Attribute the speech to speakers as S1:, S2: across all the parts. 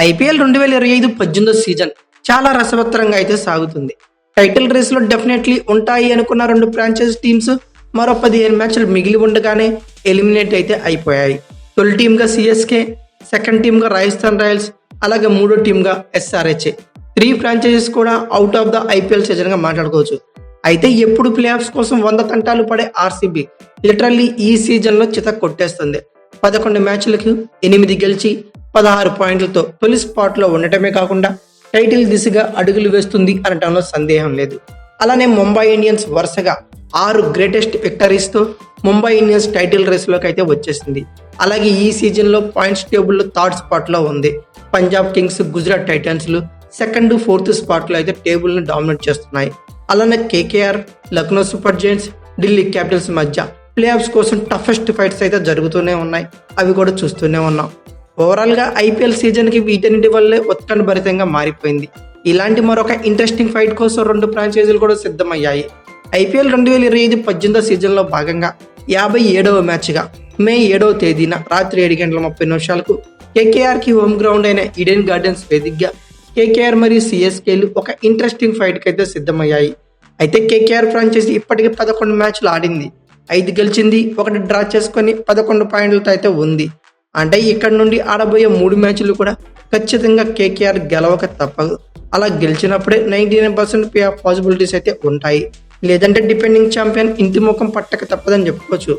S1: IPL 2025 season చాలా రసవత్తరంగా అయితే సాగుతుంది. టైటిల్ రేస్లో డెఫినెట్లీ ఉంటాయి అనుకున్న రెండు ఫ్రాంచైజ్ టీమ్స్ మరో 15 మ్యాచ్లు మిగిలి ఉండగానే ఎలిమినేట్ అయితే అయిపోయాయి. తొలి టీమ్గా సిఎస్కే, సెకండ్ టీమ్గా రాజస్థాన్ రాయల్స్, అలాగే మూడో టీమ్గా ఎస్ఆర్హెచ్. 3 ఫ్రాంచైజెస్ కూడా అవుట్ ఆఫ్ ద ఐపీఎల్ సీజన్గా మాట్లాడుకోవచ్చు. అయితే ఎప్పుడు ప్లే ఆఫ్స్ కోసం 100 తంటాలు పడే ఆర్సీబీ లిటరల్లీ ఈ సీజన్లో చిత కొట్టేస్తుంది. 11 మ్యాచ్లకు 8 గెలిచి 16 పాయింట్లతో తొలి స్పాట్లో ఉండటమే కాకుండా టైటిల్ దిశగా అడుగులు వేస్తుంది అనటంలో సందేహం లేదు. అలానే ముంబై ఇండియన్స్ వరుసగా 6 గ్రేటెస్ట్ విక్టరీస్తో ముంబై ఇండియన్స్ టైటిల్ రేస్లోకి అయితే వచ్చేసింది. అలాగే ఈ సీజన్లో పాయింట్స్ టేబుల్లో థర్డ్ స్పాట్లో ఉంది. పంజాబ్ కింగ్స్, గుజరాత్ టైటన్స్లు సెకండ్, ఫోర్త్ స్పాట్లో అయితే టేబుల్ని డామినేట్ చేస్తున్నాయి. అలానే KKR, Lucknow Super Giants, Delhi Capitals మధ్య ప్లే ఆఫ్స్ కోసం టఫెస్ట్ ఫైట్స్ అయితే జరుగుతూనే ఉన్నాయి. అవి కూడా చూస్తూనే ఉన్నాం. ఓవరాల్గా ఐపీఎల్ సీజన్కి వీటన్నిటి వల్లే ఉత్కంఠభరితంగా మారిపోయింది. ఇలాంటి మరొక ఇంట్రెస్టింగ్ ఫైట్ కోసం రెండు ఫ్రాంచైజీలు కూడా సిద్ధమయ్యాయి. ఐపీఎల్ 2025 సీజన్లో భాగంగా 57వ మ్యాచ్గా మే 7వ తేదీన రాత్రి 7:30 కేకేఆర్కి హోమ్ గ్రౌండ్ అయిన ఈడెన్ గార్డెన్స్ వేదికగా కేకేఆర్ మరియు సిఎస్కేలు ఒక ఇంట్రెస్టింగ్ ఫైట్కి అయితే సిద్ధమయ్యాయి. అయితే కేకేఆర్ ఫ్రాంచైజీ ఇప్పటికీ 11 మ్యాచ్లు ఆడింది, 5 గెలిచింది, 1 డ్రా చేసుకొని 11 పాయింట్లతో అయితే ఉంది. అంటే ఇక్కడ నుండి ఆడబోయే 3 మ్యాచ్లు కూడా ఖచ్చితంగా కేకేఆర్ గెలవక తప్పదు. అలా గెలిచినప్పుడే 99% పే ఆఫ్ పాసిబిలిటీస్ అయితే ఉంటాయి. లేదంటే డిపెండింగ్ ఛాంపియన్ ఇంటి ముఖం పట్టక తప్పదని చెప్పుకోవచ్చు.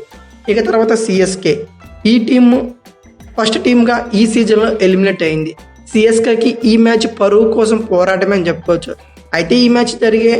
S1: ఇక తర్వాత సిఎస్కే, ఈ టీము ఫస్ట్ టీమ్గా ఈ సీజన్లో ఎలిమినేట్ అయింది. సిఎస్కేకి ఈ మ్యాచ్ పరువు కోసం పోరాటమే అని చెప్పుకోవచ్చు. అయితే ఈ మ్యాచ్ జరిగే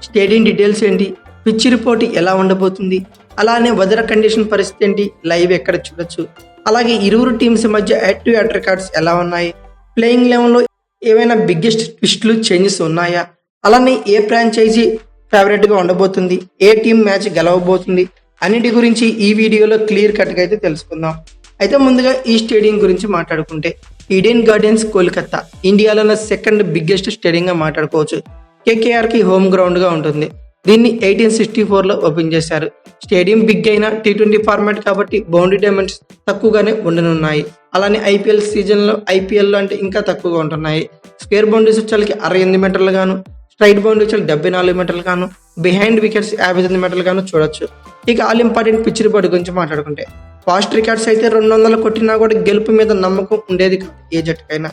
S1: స్టేడియం డీటెయిల్స్ ఏంటి, పిచ్ రిపోర్ట్ ఎలా ఉండబోతుంది, అలానే వెదర్ కండిషన్ పరిస్థితి ఏంటి, లైవ్ ఎక్కడ చూడొచ్చు, అలాగే ఇరువురు టీమ్స్ మధ్య హెడ్ టు హెడ్ రికార్డ్స్ ఎలా ఉన్నాయి, ప్లేయింగ్ లెవెన్లో ఏవైనా బిగ్గెస్ట్ ట్విస్ట్లు, చేంజెస్ ఉన్నాయా, అలానే ఏ ఫ్రాంచైజీ ఫేవరెట్గా ఉండబోతుంది, ఏ టీం మ్యాచ్ గెలవబోతుంది, అన్నిటి గురించి ఈ వీడియోలో క్లియర్ కట్గా అయితే తెలుసుకుందాం. అయితే ముందుగా ఈ స్టేడియం గురించి మాట్లాడుకుంటే ఈడెన్ గార్డెన్స్ కోల్కతా ఇండియాలోనే సెకండ్ బిగ్గెస్ట్ స్టేడియంగా మాట్లాడుకోవచ్చు. కేకేఆర్కి హోమ్ గ్రౌండ్గా ఉంటుంది. దీన్ని 1864లో ఓపెన్ చేశారు. స్టేడియం బిగ్ అయినా T20 ఫార్మాట్ కాబట్టి బౌండరీ డైమెన్షన్స్ తక్కువగానే ఉండనున్నాయి. అలానే ఐపీఎల్ సీజన్లో ఐపీఎల్లో అంటే ఇంకా తక్కువగా ఉంటున్నాయి. స్క్వేర్ బౌండరీస్ వచ్చేకి 68 మీటర్లు గాను, స్ట్రైట్ బౌండరీ వచ్చి 74 మీటర్లు గాను, బిహైండ్ వికెట్స్ 59 మీటర్లు గాను చూడొచ్చు. ఇక ఆల్ ఇంపార్టెంట్ పిచ్ రిపోర్ట్ గురించి మాట్లాడుకుంటే ఫాస్ట్ రికార్డ్స్ అయితే 200 కొట్టినా కూడా గెలుపు మీద నమ్మకం ఉండేది కాదు ఏ జట్టుకైనా.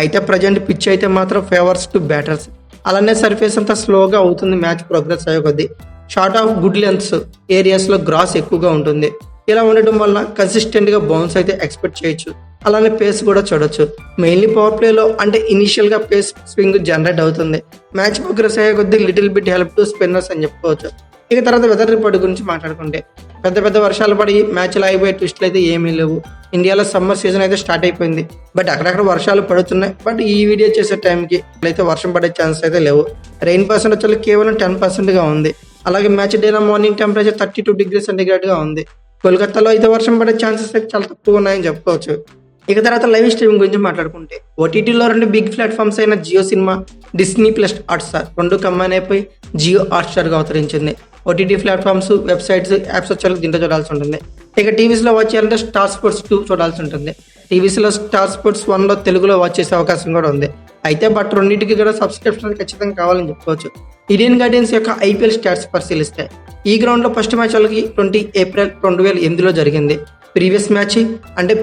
S1: అయితే ప్రజెంట్ పిచ్ అయితే మాత్రం ఫేవర్స్ టు బ్యాటర్స్. అలానే సర్ఫేస్ అంతా స్లోగా అవుతుంది మ్యాచ్ ప్రోగ్రెస్ అయ్యే కొద్దీ. షార్ట్ ఆఫ్ గుడ్ లెంత్స్ ఏరియాస్లో గ్రాస్ ఎక్కువగా ఉంటుంది. ఇలా ఉండటం వల్ల కన్సిస్టెంట్గా బౌన్స్ అయితే ఎక్స్పెక్ట్ చేయొచ్చు. అలానే పేస్ కూడా చూడొచ్చు. మెయిన్లీ పవర్ ప్లేలో అంటే ఇనిషియల్గా పేస్ స్వింగ్ జనరేట్ అవుతుంది. మ్యాచ్ ప్రోగ్రెస్ అయ్యే కొద్దీ little bit help to spinners అని చెప్పుకోవచ్చు. ఇక తర్వాత వెదర్ రిపోర్ట్ గురించి మాట్లాడుకుంటే పెద్ద వర్షాలు పడి మ్యాచ్లు అయిపోయే ట్విస్ట్లు అయితే ఏమీ లేవు. ఇండియాలో సమ్మర్ సీజన్ అయితే స్టార్ట్ అయిపోయింది. బట్ అక్కడక్కడ వర్షాలు పడుతున్నాయి. బట్ ఈ వీడియో చేసే టైంకి అయితే వర్షం పడే ఛాన్స్ అయితే లేవు. రెయిన్ పర్సెంట్ వచ్చి కేవలం 10%గా ఉంది. అలాగే మ్యాచ్ డేనా మార్నింగ్ టెంపరేచర్ 32 డిగ్రీ సెంటిగ్రేడ్గా ఉంది. కోల్కతాలో అయితే వర్షం పడే ఛాన్సెస్ అయితే చాలా తక్కువ ఉన్నాయని చెప్పుకోవచ్చు. ఇక తర్వాత లైవ్ స్ట్రీమింగ్ గురించి మాట్లాడుకుంటే ఓటీటీలో 2 బిగ్ ప్లాట్ఫామ్స్ అయిన Jio cinema, Disney plus Hotstar 2 combine అయిపోయి జియో హాట్స్టార్గా అవతరించింది. ఓటీటీ ప్లాట్ఫామ్స్, వెబ్సైట్స్, యాప్స్ వచ్చేందుకు దీంట్లో చూడాల్సి ఉంటుంది. ఇక టీవీస్లో వాచ్ చేయాలంటే స్టార్ స్పోర్ట్స్ 2 చూడాల్సి ఉంటుంది. టీవీస్లో స్టార్ స్పోర్ట్స్ 1లో తెలుగులో వాచ్ చేసే అవకాశం కూడా ఉంది. అయితే బట్ రెండింటికి కూడా సబ్స్క్రిప్షన్ ఖచ్చితంగా కావాలని చెప్పుకోవచ్చు. ఈడెన్ గార్డెన్స్ యొక్క ఐపీఎల్ స్టాట్స్ పరిశీలిస్తే ఈ గ్రౌండ్లో ఫస్ట్ మ్యాచ్ వాళ్ళకి 20 ఏప్రిల్ 2008లో జరిగింది. ప్రీవియస్ మ్యాచ్ అంటే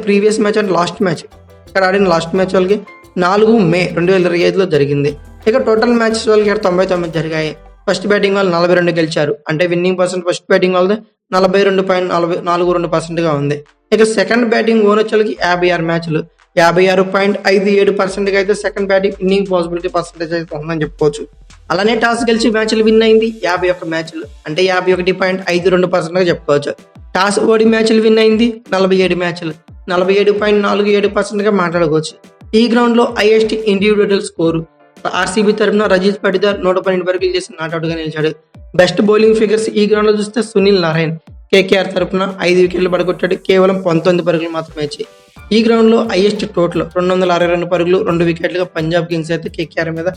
S1: లాస్ట్ మ్యాచ్ ఇక్కడ ఆడిన లాస్ట్ మ్యాచ్ వాళ్ళకి 4 మే 2025లో జరిగింది. ఇక టోటల్ మ్యాచెస్ వాళ్ళకి 99 జరిగాయి. ఫస్ట్ బ్యాటింగ్ వాళ్ళు 42 గెలిచారు. అంటే విన్నింగ్ పర్సెంట్ ఫస్ట్ బ్యాటింగ్ వాళ్ళది 42.42%గా ఉంది. ఇక సెకండ్ బ్యాటింగ్ ఓన్ వచ్చేకి 56 మ్యాచ్లు 56.57%గా అయితే second batting winnowing possibility percentage అయితే ఉందని చెప్పుకోవచ్చు. అలానే టాస్ గెలిచి మ్యాచ్లు విన్ అయింది 51 మ్యాచ్లు అంటే 51.52%గా చెప్పుకోవచ్చు. టాస్ ఓడి మ్యాచ్లు విన్ అయింది 47 మ్యాచ్లు 47.47%గా మాట్లాడుకోవచ్చు. ఈ గ్రౌండ్లో హైయెస్ట్ ఇండివిజువల్ స్కోరు ఆర్సీబీ తరఫున రజీత్ పటిదార్ 112 పరుగులు చేసి నాట్అవుట్గా నిలిచాడు. బెస్ట్ బౌలింగ్ ఫిగర్స్ ఈ గ్రౌండ్లో చూస్తే సునీల్ నారాయణ్ కేకేఆర్ తరఫున 5 వికెట్లు పడగొట్టాడు. కేవలం 19 పరుగులు మాత్రమే ఇచ్చి ఈ గ్రౌండ్లో హైయెస్ట్ టోటల్ 262 పరుగులు 2 వికెట్లుగా పంజాబ్ కింగ్స్ అయితే కేకేఆర్ మీద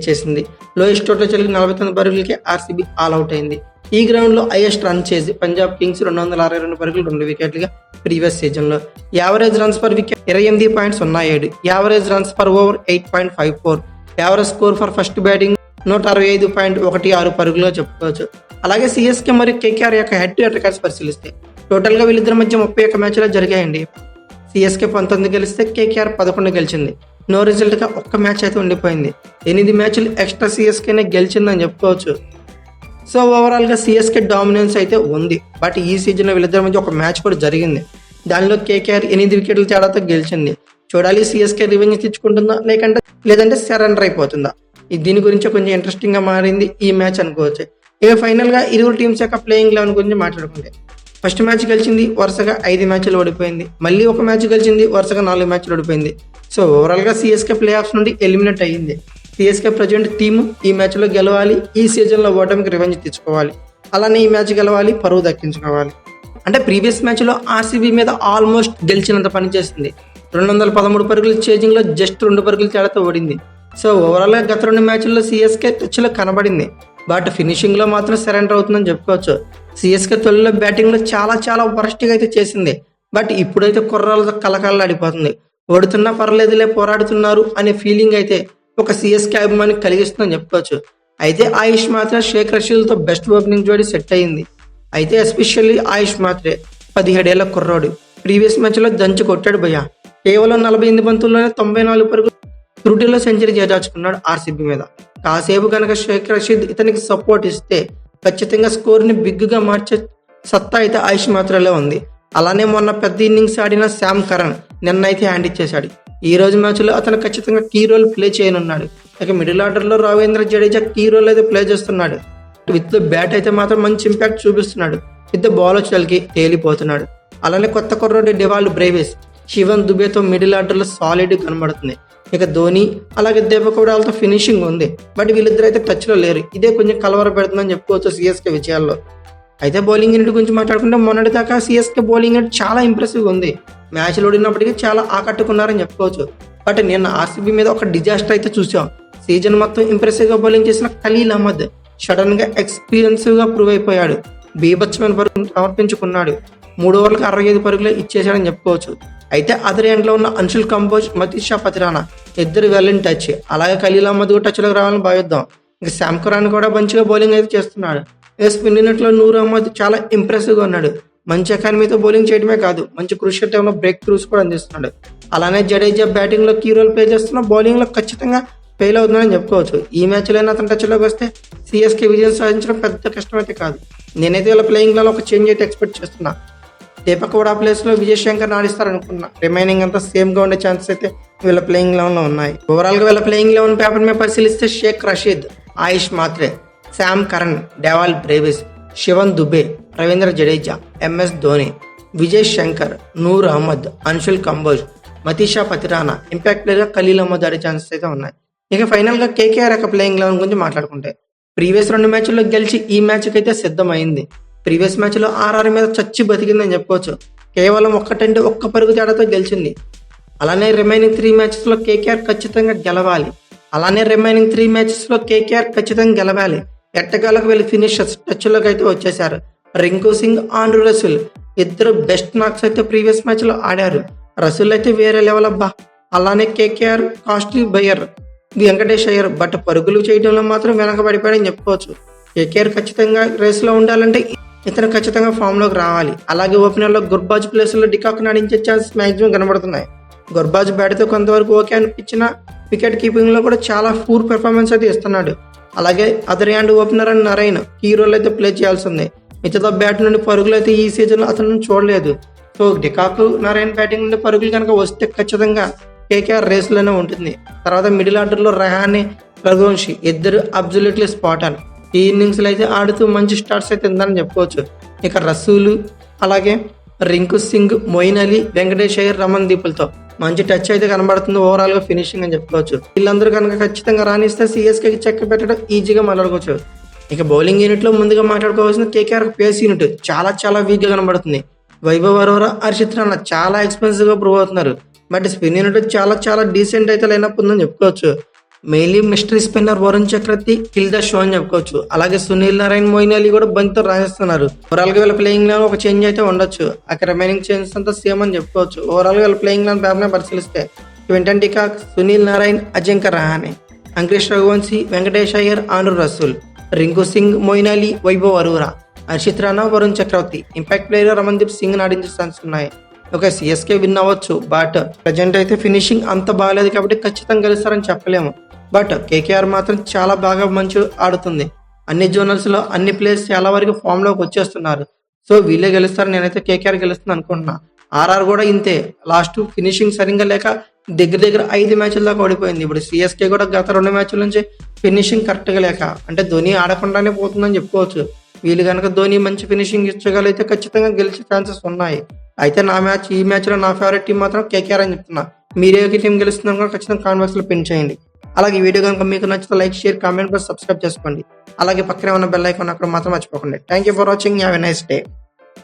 S1: చేసింది. లోయెస్ట్ టోటల్ వచ్చి 49 పరుగులకి ఆర్సీబీ ఆల్ అవుట్ అయింది. ఈ గ్రౌండ్లో హైయెస్ట్ రన్ చేసి పంజాబ్ కింగ్స్ 262 పరుగులు 2 వికెట్లుగా ప్రీవియస్ సీజన్లో. Average runs per wicket 28.07, average runs per over 8.54, average score for first batting 165.16 పరుగులుగా చెప్పుకోవచ్చు. అలాగే సిఎస్కే మరియు కేకేఆర్ యొక్క హెడ్ టు హెడ్ రికార్డ్స్ పరిశీలిస్తే టోటల్గా వీళ్ళిద్దరి మధ్య 31 మ్యాచ్లు జరిగాయండి. సిఎస్కే 19 గెలిస్తే కేకేఆర్ 11 గెలిచింది. నో రిజల్ట్గా ఒక్క మ్యాచ్ అయితే ఉండిపోయింది. 8 మ్యాచ్లు ఎక్స్ట్రా సిఎస్కేనే గెలిచిందని చెప్పుకోవచ్చు. సో ఓవరాల్గా సిఎస్కే డామినెన్స్ అయితే ఉంది. బట్ ఈ సీజన్లో వీళ్ళిద్దరి మధ్య ఒక మ్యాచ్ కూడా జరిగింది. దానిలో కేకేఆర్ 8 వికెట్ల తేడాతో గెలిచింది. చూడాలి సిఎస్కే రివెంజ్ తెచ్చుకుంటుందా లేదంటే సరెండర్ అయిపోతుందా. దీని గురించి కొంచెం ఇంట్రెస్టింగ్గా మారింది ఈ మ్యాచ్ అనుకోవచ్చు. ఇక ఫైనల్గా ఇరువురు టీమ్స్ యొక్క ప్లేయింగ్ లెవెన్ గురించి మాట్లాడుకుంటే ఫస్ట్ మ్యాచ్ గెలిచింది, వరుసగా 5 మ్యాచ్లు ఓడిపోయింది. మళ్ళీ ఒక మ్యాచ్ గెలిచింది, వరుసగా 4 మ్యాచ్లు ఓడిపోయింది. సో ఓవరాల్గా సిఎస్కే ప్లే ఆఫ్స్ నుండి ఎలిమినేట్ అయ్యింది. సిఎస్కే ప్రజెంట్ టీమ్ ఈ మ్యాచ్లో గెలవాలి, ఈ సీజన్లో ఓటమికి రివెంజ్ తెచ్చుకోవాలి. అలానే ఈ మ్యాచ్ గెలవాలి, పరువు దక్కించుకోవాలి. అంటే ప్రీవియస్ మ్యాచ్లో ఆర్సీబీ మీద ఆల్మోస్ట్ గెలిచినంత పని చేసింది. 213 పరుగుల చేజింగ్లో జస్ట్ 2 పరుగుల తేడాతో ఓడింది. సో ఓవరాల్గా గత 2 మ్యాచ్ల్లో సిఎస్కే టచ్లో కనబడింది. బట్ ఫినిషింగ్లో మాత్రం సరెండర్ అవుతుందని చెప్పుకోవచ్చు. సిఎస్కే తొలిలో బ్యాటింగ్లో చాలా వరస్ట్గా అయితే చేసింది. బట్ ఇప్పుడైతే కుర్రాలతో కలకలలాడిపోతుంది. ఓడుతున్నా పర్లేదులే, పోరాడుతున్నారు అనే ఫీలింగ్ అయితే ఒక సిఎస్కే అభిమానికి కలిగిస్తుందని చెప్పుకోవచ్చు. అయితే ఆయుష్ మాత్రే షేక్ రషీద్తో బెస్ట్ ఓపెనింగ్ జోడీ సెట్ అయ్యింది. అయితే ఎస్పెషల్లీ ఆయుష్ మాత్రే 17 ఏళ్ల కుర్రాడు. ప్రీవియస్ మ్యాచ్లో దంచి కొట్టాడు భయ్య. కేవలం 48 బంతుల్లోనే 94 పరుగులు త్రుటిలో సెంచరీ చేజార్చుకున్నాడు ఆర్సీబీ మీద. కాసేపు కనుక షేక్ రషీద్ ఇతనికి సపోర్ట్ ఇస్తే ఖచ్చితంగా స్కోర్ని బిగ్గా మార్చే సత్తా అయితే ఆయుష్ మాత్రలో ఉంది. అలానే మొన్న పెద్ద ఇన్నింగ్స్ ఆడిన శామ్ కరణ్ నిన్నైతే హ్యాండ్ ఇచ్చేశాడు. ఈ రోజు మ్యాచ్లో అతను ఖచ్చితంగా కీ రోల్ ప్లే చేయనున్నాడు. ఇక మిడిల్ ఆర్డర్లో రవీంద్ర జడేజా కీ రోల్ అయితే ప్లే చేస్తున్నాడు. విత్ బ్యాట్ అయితే మాత్రం మంచి ఇంపాక్ట్ చూపిస్తున్నాడు. విత్ బాల్ వచ్చేకి తేలిపోతున్నాడు. అలానే కొత్త కుర్రోడి డెవాల్డ్ బ్రేవిస్, శివన్ దుబేతో మిడిల్ ఆర్డర్లో సాలిడ్ కనబడుతుంది. ఇక ధోని అలాగే దేవకౌడాలతో ఫినిషింగ్ ఉంది. బట్ వీళ్ళిద్దరు అయితే టచ్లో లేరు. ఇదే కొంచెం కలవర పెడుతుందని చెప్పుకోవచ్చు సిఎస్కే విజయాల్లో. అయితే బౌలింగ్ యూనిట్ గురించి మాట్లాడుకుంటే మొన్నటి దాకా సిఎస్కే బౌలింగ్ యూనిట్ చాలా ఇంప్రెసివ్గా ఉంది. మ్యాచ్లు ఓడినప్పటికీ చాలా ఆకట్టుకున్నారని చెప్పుకోవచ్చు. బట్ నిన్న ఆర్సీబీ మీద ఒక డిజాస్టర్ అయితే చూసాం. సీజన్ మొత్తం ఇంప్రెసివ్గా బౌలింగ్ చేసిన ఖలీల్ అహ్మద్ సడన్గా ఎక్స్పీరియన్స్గా ప్రూవ్ అయిపోయాడు. బీభత్సమైన పరుగులు సమర్పించుకున్నాడు. 3 ఓవర్లకు 65 పరుగులు ఇచ్చేశాడని చెప్పుకోవచ్చు. అయితే అదర్ ఎండ్లో ఉన్న అన్షుల్ కంబోజ్, మతీషా పతిరానా ఇద్దరు వెళ్ళిన టచ్. అలాగే ఖలీల్ అహ్మద్ కూడా టచ్లోకి రావాలని భావిద్దాం. ఇంకా శామ్ కరాన్ కూడా మంచిగా బౌలింగ్ అయితే చేస్తున్నాడు. స్పిన్ యూనిట్లో నూర్ అహ్మద్ చాలా ఇంప్రెసివ్గా ఉన్నాడు. మంచి ఎకానమీతో బౌలింగ్ చేయడమే కాదు, మంచి క్రూషియల్ టైంలో బ్రేక్ త్రూస్ కూడా అందిస్తున్నాడు. అలానే జడేజా బ్యాటింగ్లో కీ రోల్ ప్లే చేస్తున్న, బౌలింగ్లో ఖచ్చితంగా ఫెయిల్ అవుతుందని చెప్పుకోవచ్చు. ఈ మ్యాచ్లో అతను టచ్లోకి వస్తే సిఎస్కే విజయం సాధించడం పెద్ద కష్టమైతే కాదు. నేనైతే వీళ్ళ ప్లేయింగ్లో ఒక చేంజ్ అయితే ఎక్స్పెక్ట్ చేస్తున్నా. దీపక్ హుడా ప్లేస్లో విజయ్ శంకర్ ఆడిస్తారనుకున్నా. రిమైనింగ్ అంతా సేమ్గా ఉండే ఛాన్సెస్ అయితే వీళ్ళ ప్లేయింగ్ లెవెన్లో ఉన్నాయి. ఓవరాల్గా వీళ్ళ ప్లేయింగ్ లెవెన్ పేపర్ మీద పరిశీలిస్తే Sheikh Rasheed, Ayush Mhatre, Sam Curran, Dewald Brevis, Shivam Dube, Ravindra Jadeja, MS Dhoni, Vijay Shankar, Noor Ahmad, Anshul Kamboj, Matheesha Pathirana, impact ప్లేయర్గా ఖలీల్ అహ్మద్ ఆడే ఛాన్సెస్ అయితే ఉన్నాయి. ఇక ఫైనల్గా కేకేఆర్ యొక్క ప్లేయింగ్ లెవెన్ గురించి మాట్లాడుకుంటే ప్రీవియస్ 2 మ్యాచ్ల్లో గెలిచి ఈ మ్యాచ్కి అయితే సిద్ధమైంది. ప్రీవియస్ మ్యాచ్లో ఆర్ఆర్ మీద చచ్చి బతికిందని చెప్పుకోవచ్చు. కేవలం ఒక్క పరుగు తేడాతో గెలిచింది. అలానే రిమైనింగ్ 3 మ్యాచెస్లో కేకేఆర్ ఖచ్చితంగా గెలవాలి. ఎట్టగాలకు వెళ్ళి ఫినిషర్స్ టచ్లోకి అయితే వచ్చేసారు. రింకు సింగ్, ఆండ్రూ రసూల్ ఇద్దరు బెస్ట్ నాక్స్ అయితే ప్రీవియస్ మ్యాచ్లో ఆడారు. రసూల్ అయితే వేరే లెవెల్ అబ్బా. అలానే KKR costly buyer Venkatesh Iyer, but పరుగులు చేయడంలో మాత్రం వెనకబడిపోయాడని చెప్పుకోవచ్చు. కేకేఆర్ ఖచ్చితంగా రేస్లో ఉండాలంటే ఇతను ఖచ్చితంగా ఫామ్లోకి రావాలి. అలాగే ఓపెనర్లో గుర్బాజ్ ప్లేస్లో డికాక్ ఆడించే ఛాన్సెస్ మ్యాక్సిమం కనబడుతున్నాయి. గుర్బాజ్ బ్యాట్తో కొంతవరకు ఓకే అనిపించిన వికెట్ కీపింగ్లో కూడా చాలా పూర్ పెర్ఫార్మెన్స్ అయితే ఇస్తున్నాడు. అలాగే other hand opener and Narine key role అయితే ప్లే చేయాల్సి ఉంది. మిగతా బ్యాట్ నుండి పరుగులు అయితే ఈ సీజన్లో అతను చూడలేదు. సో డికాక్, నరైన్ బ్యాటింగ్ నుండి పరుగులు కనుక వస్తే ఖచ్చితంగా కేకేఆర్ రేస్లోనే ఉంటుంది. తర్వాత మిడిల్ ఆర్డర్లో రహానే, రఘువంశీ ఇద్దరు అబ్జల్యూట్లీ స్పాట్ ఆన్. ఈ ఇన్నింగ్స్లో అయితే ఆడుతూ మంచి స్టార్ట్స్ అయితే ఉందని చెప్పుకోవచ్చు. ఇక రసూలు, అలాగే రింకు సింగ్, మొయిన్ అలీ, వెంకటేష్ అయ్యర్, రమన్ దీపులతో మంచి టచ్ అయితే కనబడుతుంది. ఓవరాల్గా ఫినిషింగ్ అని చెప్పుకోవచ్చు. వీళ్ళందరూ కనుక ఖచ్చితంగా రాణిస్తే సిఎస్కేకి చెక్ పెట్టడం ఈజీగా మాట్లాడుకోవచ్చు. ఇక బౌలింగ్ యూనిట్లో ముందుగా మాట్లాడుకోవాల్సిన కేకేఆర్ పేస్ యూనిట్ చాలా వీక్గా కనబడుతుంది. వైభవ్ అరోరా, హర్షిత్ రాణా చాలా ఎక్స్పెన్సివ్గా ప్రూవ్ అవుతున్నారు. బట్ స్పిన్ యూనిట్ చాలా డీసెంట్ అయితే లైనప్ ఉందని చెప్పుకోవచ్చు. Mainly mystery spinner Varun Chakravarthy kill the show అని చెప్పుకోవచ్చు. అలాగే సునీల్ నారాయణ, మొయిన్ అలీ కూడా బంతితో రాణిస్తున్నారు. ఓవరాల్ గా వీళ్ళ ప్లేయింగ్ లైన్ ఒక చేంజ్ అయితే ఉండొచ్చు. అక్కడ రిమైనింగ్ చేంజెస్ అంతా సేమ్ అని చెప్పుకోవచ్చు. ఓవరాల్ గా వీళ్ళ ప్లేయింగ్ లైన్ బ్యాప్నే పరిశీలిస్తే Quinton de Kock, Sunil Narayana, Ajinkya Rahane, Ankush Raghuvanshi, Venkatesh Iyer, Andre Russell, Rinku Singh, Moeen Ali, Vaibhav Arora, Harshit Rana, Varun Chakravarthy, impact player Ramandeep Singh ఆడించే ఛాన్స్ ఉన్నాయి. ఓకే, సిఎస్కే విన్ అవ్వచ్చు, బట్ ప్రజెంట్ అయితే ఫినిషింగ్ అంత బాగాలేదు కాబట్టి ఖచ్చితంగా గెలుస్తారని చెప్పలేము. బట్ కేకేఆర్ మాత్రం చాలా బాగా మంచి ఆడుతుంది. అన్ని జోనల్స్ లో అన్ని ప్లేయర్స్ చాలా వరకు ఫామ్ లోకి వచ్చేస్తున్నారు. సో వీళ్ళే గెలుస్తారు, నేనైతే కేకేఆర్ గెలుస్తుంది అనుకుంటున్నా. ఆర్ఆర్ కూడా ఇంతే, లాస్ట్ ఫినిషింగ్ సరిగ్గా లేక దగ్గర 5 మ్యాచ్ల దాకా ఓడిపోయింది. ఇప్పుడు సిఎస్కే కూడా గత 2 మ్యాచ్ల నుంచి ఫినిషింగ్ కరెక్ట్ గా లేక, అంటే ధోని ఆడకుండానే పోతుందని చెప్పుకోవచ్చు. వీళ్ళు కనుక ధోని మంచి ఫినిషింగ్ ఇచ్చగలిగితే ఖచ్చితంగా గెలిచే ఛాన్సెస్ ఉన్నాయి. అయితే ఈ మ్యాచ్ లో నా ఫేవరెట్ టీం మాత్రం కేకేఆర్ అని చెప్తున్నా. మీరే టీం గెలుస్తుందని కూడా ఖచ్చితంగా కామెంట్ బాక్స్ లో పిన్ చేయండి. అలాగే ఈ వీడియో కనుక మీకు నచ్చితే లైక్, షేర్, కామెంట్, సబ్స్క్రైబ్ చేసుకోండి. అలాగే పక్కనే ఉన్న బెల్ ఐకాన్ అక్కడ మాత్రం మర్చిపోకండి. Thank you for watching. Have a nice day.